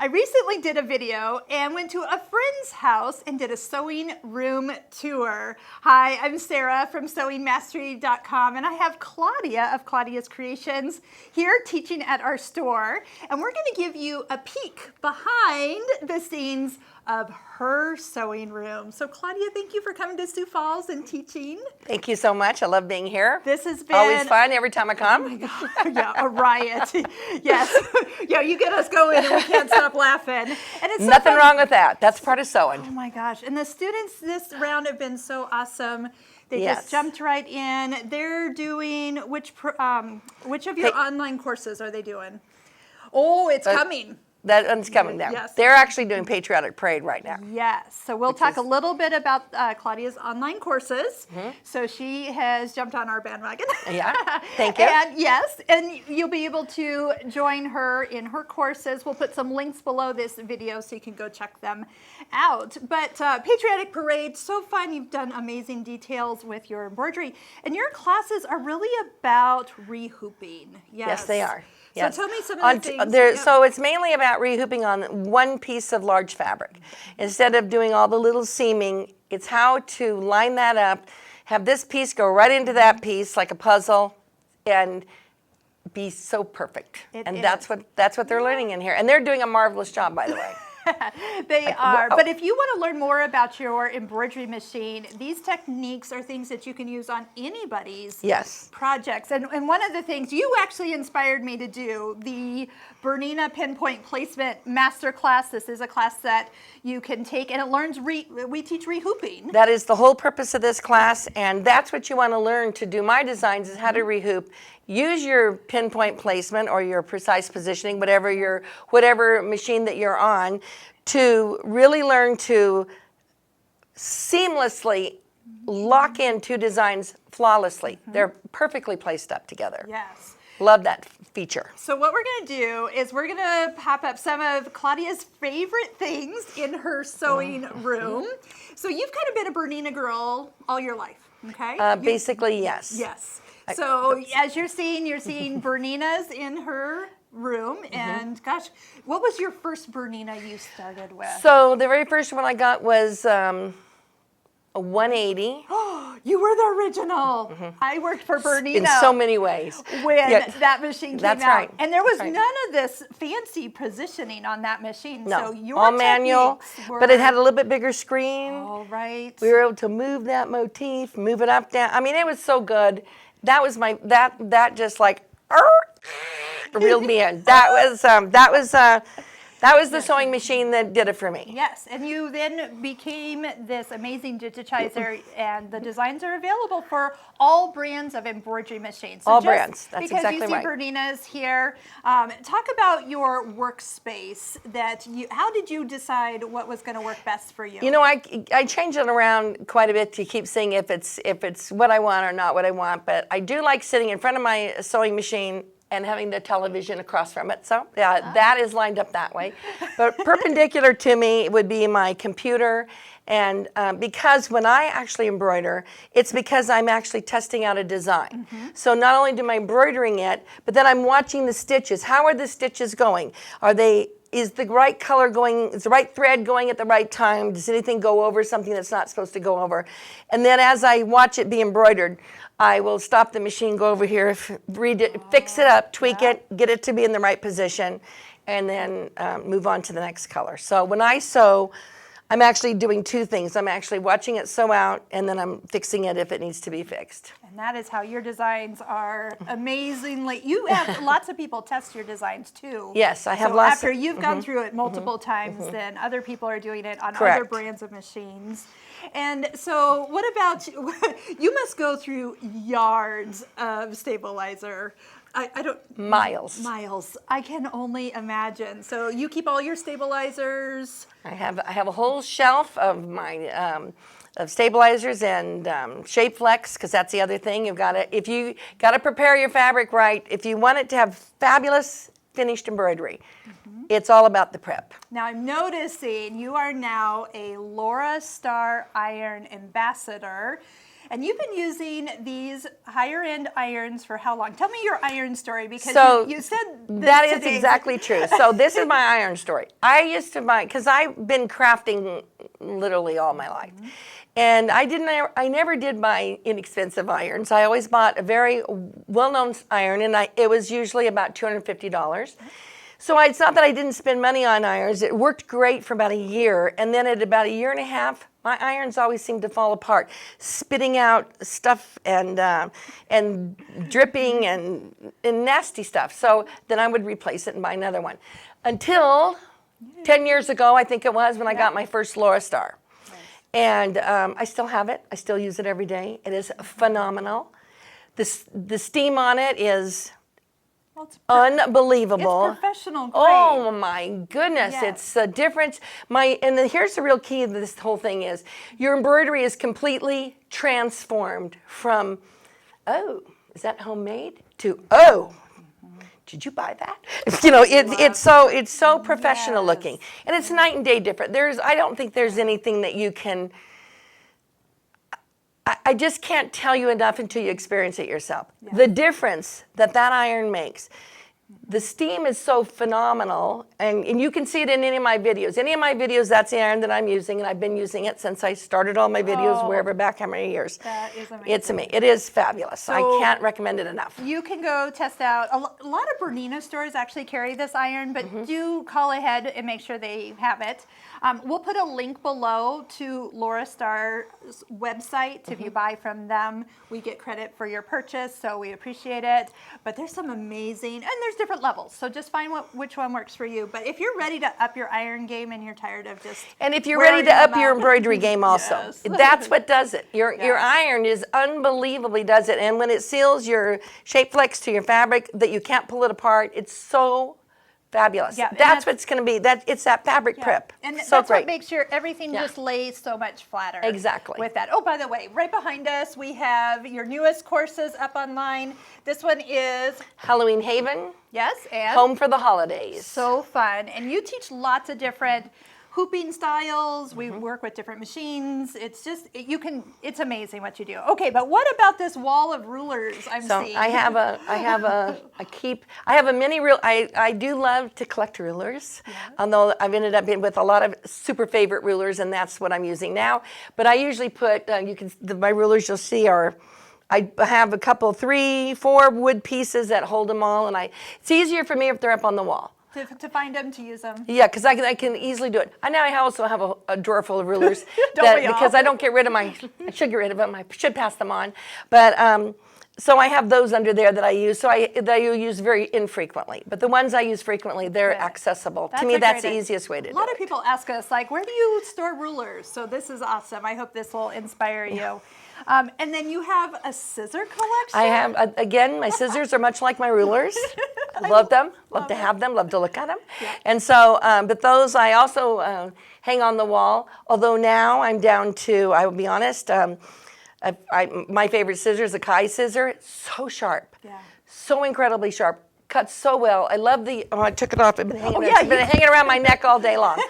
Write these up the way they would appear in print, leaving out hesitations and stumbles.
I recently did a video and went to a friend's house and did a sewing room tour. Hi, I'm Sara from sewingmastery.com, and I have Claudia of Claudia's Creations here teaching at our store. And we're going to give you a peek behind the scenes of her sewing room. So Claudia, thank you for coming to Sioux Falls and teaching. Thank you so much. I love being here. This has been always fun every time I come. Oh my God. Yeah, a riot. Yes. Yeah, you get us going and we can't stop laughing. And it's so Nothing fun. wong with that. That's part of sewing. Oh my gosh. And the students this round have been so awesome. They Yes. just jumped right in. They're doing which of your online courses are they doing? Oh, it's coming. That one's coming there. Yes. They're actually doing Patriotic Parade right now. Yes. So we'll talk a little bit about Claudia's online courses. So she has jumped on our bandwagon. Yeah. Thank you. And yes, and you'll be able to join her in her courses. We'll put some links below this video so you can go check them out. But Patriotic Parade, so fun. You've done amazing details with your embroidery. And your classes are really about rehooping. Yes, they are. Yes. So tell me some of the things. So it's mainly about rehooping on one piece of large fabric. Instead of doing all the little seaming, it's how to line that up, have this piece go right into that piece like a puzzle, and be so perfect. That's what they're learning in here. And they're doing a marvelous job, by the way. They are. But if you want to learn more about your embroidery machine, these techniques are things that you can use on anybody's projects. And one of the things you actually inspired me to do, the Bernina Pinpoint Placement Masterclass. This is a class that you can take, and it learns, we teach rehooping. That is the whole purpose of this class, and that's what you want to learn to do my designs, is how to rehoop. Use your pinpoint placement or your precise positioning, whatever machine that you're on, to really learn to seamlessly lock in two designs flawlessly. They're perfectly placed up together. Yes. Love that feature. So what we're going to do is we're going to pop up some of Claudia's favorite things in her sewing room. So you've kind of been a Bernina girl all your life, okay? Basically, yes. Yes. So as you're seeing Berninas in her room, and gosh, what was your first Bernina you started with? So the very first one I got was a 180. You were the original. I worked for Bernina in so many ways when that machine came out. Right. And there was none of this fancy positioning on that machine. No, so your all manual, but it had a little bit bigger screen. All right. We were able to move that motif, move it up, down. I mean, it was so good. That was that just like reeled me in. That was the sewing machine that did it for me. Yes, and you then became this amazing digitizer, and the designs are available for all brands of embroidery machines. So all brands, that's exactly right. Because you see Bernina's here, talk about your workspace. How did you decide what was going to work best for you? You know, I change it around quite a bit to keep seeing if it's what I want or not what I want. But I do like sitting in front of my sewing machine and having the television across from it. So that is lined up that way. But perpendicular to me would be my computer. And because when I actually embroider, it's because I'm actually testing out a design. So not only am I embroidering it, but then I'm watching the stitches. How are the stitches going? Is the right color going, is the right thread going at the right time? Does anything go over something that's not supposed to go over? And then as I watch it be embroidered, I will stop the machine, go over here, read it, fix it up, tweak it, get it to be in the right position, and then move on to the next color. So when I sew, I'm actually doing two things. I'm actually watching it sew out, and then I'm fixing it if it needs to be fixed. And that is how your designs are amazingly. You have lots of people test your designs too. Yes, I have lots. After you've gone through it multiple times, then other people are doing it on Correct. other brands of machines. And so what about you must go through yards of stabilizer. I don't miles. I can only imagine. So you keep all your stabilizers. I have a whole shelf of my of stabilizers and shape flex, because that's the other thing. If you got to prepare your fabric right. If you want it to have fabulous finished embroidery, it's all about the prep. Now I'm noticing you are now a Laura Star Iron ambassador. And you've been using these higher end irons for how long? Tell me your iron story, because you said this that is today. exactly true. So this is my iron story. I used to buy, because I've been crafting literally all my life. And I never did buy inexpensive irons. I always bought a very well-known iron, and it was usually about $250. So it's not that I didn't spend money on irons. It worked great for about a year, and then at about a year and a half, my irons always seemed to fall apart, spitting out stuff and dripping and nasty stuff. So then I would replace it and buy another one. Until 10 years ago, I think it was, when I got my first Laura Star. And I still have it. I still use it every day. It is phenomenal. The steam on it is unbelievable. It's professional grade. Oh my goodness, Yes. it's a difference. Here's the real key of this whole thing is your embroidery is completely transformed from, oh, is that homemade, to, oh, did you buy that? You know, it's so professional looking, and it's night and day different. I don't think there's anything that you can. I just can't tell you enough until you experience it yourself. Yeah. The difference that iron makes. The steam is so phenomenal, and you can see it in any of my videos. Any of my videos, that's the iron that I'm using, and I've been using it since I started all my videos, wherever back how many years. That is amazing. It's amazing. It is fabulous. So I can't recommend it enough. You can go test out. A lot of Bernina stores actually carry this iron, but do call ahead and make sure they have it. We'll put a link below to Laura Star's website. If you buy from them, we get credit for your purchase, so we appreciate it. But there's some amazing, and there's different levels, so just find which one works for you. But if you're ready to up your iron game and you're tired of just and if you're ready to up your embroidery game also, yes. That's what does it. Your iron is unbelievably does it, and when it seals your shape flex to your fabric that you can't pull it apart, it's so fabulous. Yeah, that's what it's going to be. It's that fabric prep. And so that's great. what makes everything just lays so much flatter. Exactly. With that. Oh, by the way, right behind us, we have your newest courses up online. This one is Halloween Haven. Yes, and Home for the Holidays. So fun. And you teach lots of different hooping styles. We work with different machines. It's just, it's amazing what you do. Okay, but what about this wall of rulers I'm seeing? I have a mini rule. I do love to collect rulers, although I've ended up with a lot of super favorite rulers, and that's what I'm using now. But I usually put, my rulers you'll see I have a couple, 3, 4 wood pieces that hold them all, and it's easier for me if they're up on the wall. To find them, to use them. Yeah, because I can easily do it. I also have a drawer full of rulers because I don't get rid of I should get rid of them. I should pass them on. But so I have those under there that I use. So that I use very infrequently. But the ones I use frequently, they're accessible. To me, that's the easiest way to do it. A lot of people ask us, like, where do you store rulers? So this is awesome. I hope this will inspire you. And then you have a scissor collection? I have, again, my scissors are much like my rulers. I love them, love to have them, love to look at them. Yeah. And so, but those I also hang on the wall, although now I'm down to, I will be honest, my favorite scissor is a Kai scissor. It's so sharp, so incredibly sharp. Cuts so well. I love I took it off. It's been hanging around my neck all day long.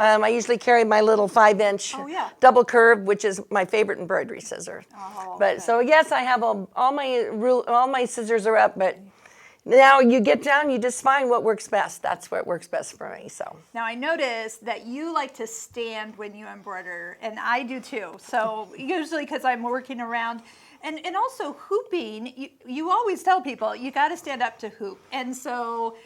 I usually carry my little 5-inch double curve, which is my favorite embroidery scissor. So yes, I have all my scissors are up, but now you get down, you just find what works best. That's what works best for me. So now I noticed that you like to stand when you embroider, and I do too. So usually because I'm working around. And also hooping, you always tell people you got to stand up to hoop, and so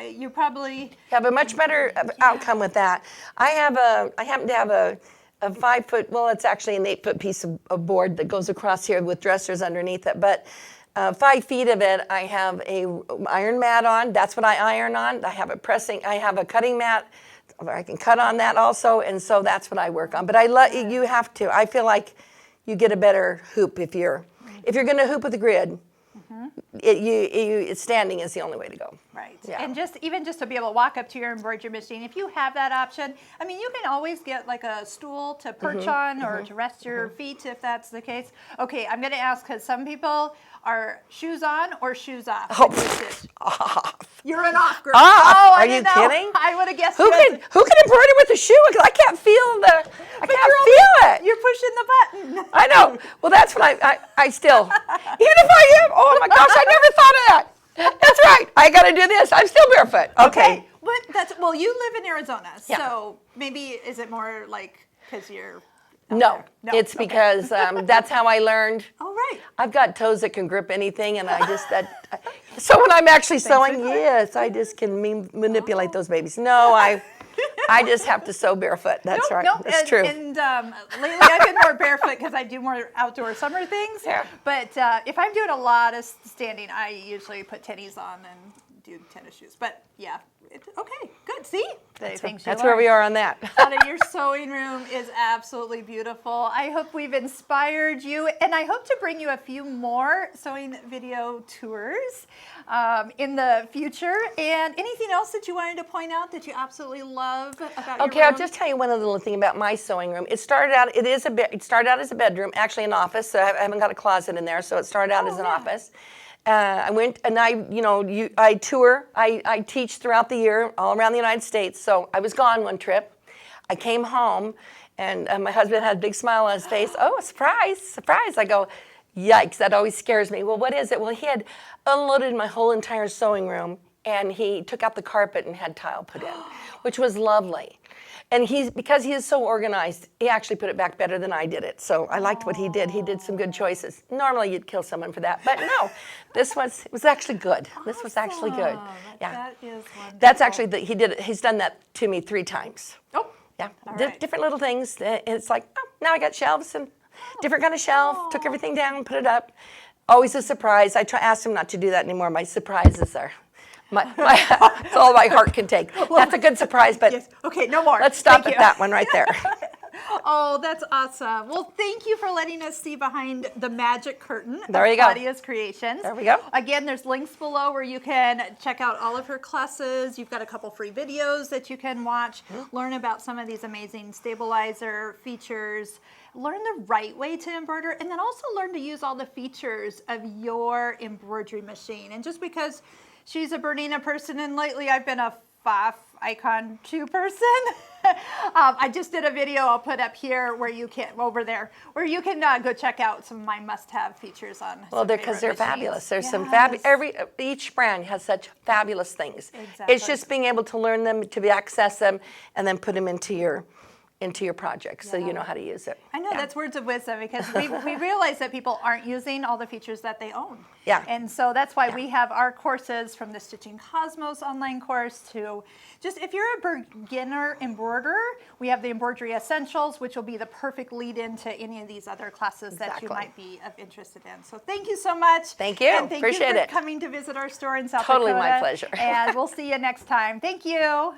you probably have a much better outcome with that. I happen to have a 5-foot, well, it's actually an 8-foot piece of board that goes across here with dressers underneath it, but 5 feet of it, I have a iron mat on. That's what I iron on. I have a cutting mat. I can cut on that also, and so that's what I work on. But you have to. I feel like you get a better hoop if you're going to hoop with a grid. standing is the only way to go. Right. Yeah. And even just to be able to walk up to your embroidery machine, if you have that option, I mean, you can always get like a stool to perch on or to rest your feet if that's the case. Okay, I'm going to ask because some people are shoes on or shoes off. Off. You're an off girl. Off. Oh, Are you kidding? I would have guessed. Who can embroider with a shoe? Because I can't feel I can't feel it. You're pushing the button. I know. Well, that's what I still, even if I am, oh my gosh, I never thought of that. That's right. I got to do this. I'm still barefoot. Okay. But you live in Arizona, Yeah. so maybe is it more like because you're No, it's because that's how I learned. Oh, right. I've got toes that can grip anything, and so when I'm actually sewing, yes, I just can manipulate those babies. No, I just have to sew barefoot. That's right. That's true. And lately I've been more barefoot because I do more outdoor summer things. Yeah. But if I'm doing a lot of standing, I usually put tennies on and do tennis shoes. But yeah, okay, good. See? That's where we are on that. Claudia, your sewing room is absolutely beautiful. I hope we've inspired you, and I hope to bring you a few more sewing video tours in the future. And anything else that you wanted to point out that you absolutely love about your room? I'll just tell you one other little thing about my sewing room. It started out as a bedroom, actually an office. So I haven't got a closet in there, so it started out as an office. I went and I tour. I teach throughout the year all around the United States. So I was gone one trip. I came home, and my husband had a big smile on his face. Oh, surprise, surprise. I go, yikes, that always scares me. Well, what is it? Well, he had unloaded my whole entire sewing room, and he took out the carpet and had tile put in, which was lovely. And because he is so organized, he actually put it back better than I did it. So I liked what he did. He did some good choices. Normally you'd kill someone for that, but no, it was actually good. This was actually good. Yeah. That is wonderful. That's actually he's done that to me 3 times. Oh. Yeah. All right. Different little things. It's like, now I got shelves and different kind of shelf. Took everything down, put it up. Always a surprise. I asked him not to do that anymore. My surprises are. It's all my heart can take. That's a good surprise, but yes. Okay, no more. Let's stop at that one right there. Oh, that's awesome. Well, thank you for letting us see behind the magic curtain of There you go. Claudia's Creations. There we go. Again, there's links below where you can check out all of her classes. You've got a couple free videos that you can watch, learn about some of these amazing stabilizer features, learn the right way to embroider, and then also learn to use all the features of your embroidery machine. And just because she's a Bernina person, and lately I've been a Pfaff Icon 2 person. I just did a video I'll put up here where you can go check out some of my must-have features on. Well, because they're fabulous. There's some each brand has such fabulous things. Exactly. It's just being able to learn them, to access them, and then put them into your project so you know how to use it. I know, that's words of wisdom because we realize that people aren't using all the features that they own. Yeah. And so that's why we have our courses, from the Stitching Cosmos online course to just if you're a beginner embroiderer, we have the Embroidery Essentials, which will be the perfect lead into any of these other classes that you might be interested in. So thank you so much. Thank you. And thank Appreciate you for it. coming to visit our store in South Totally Dakota. my pleasure. And we'll see you next time. Thank you.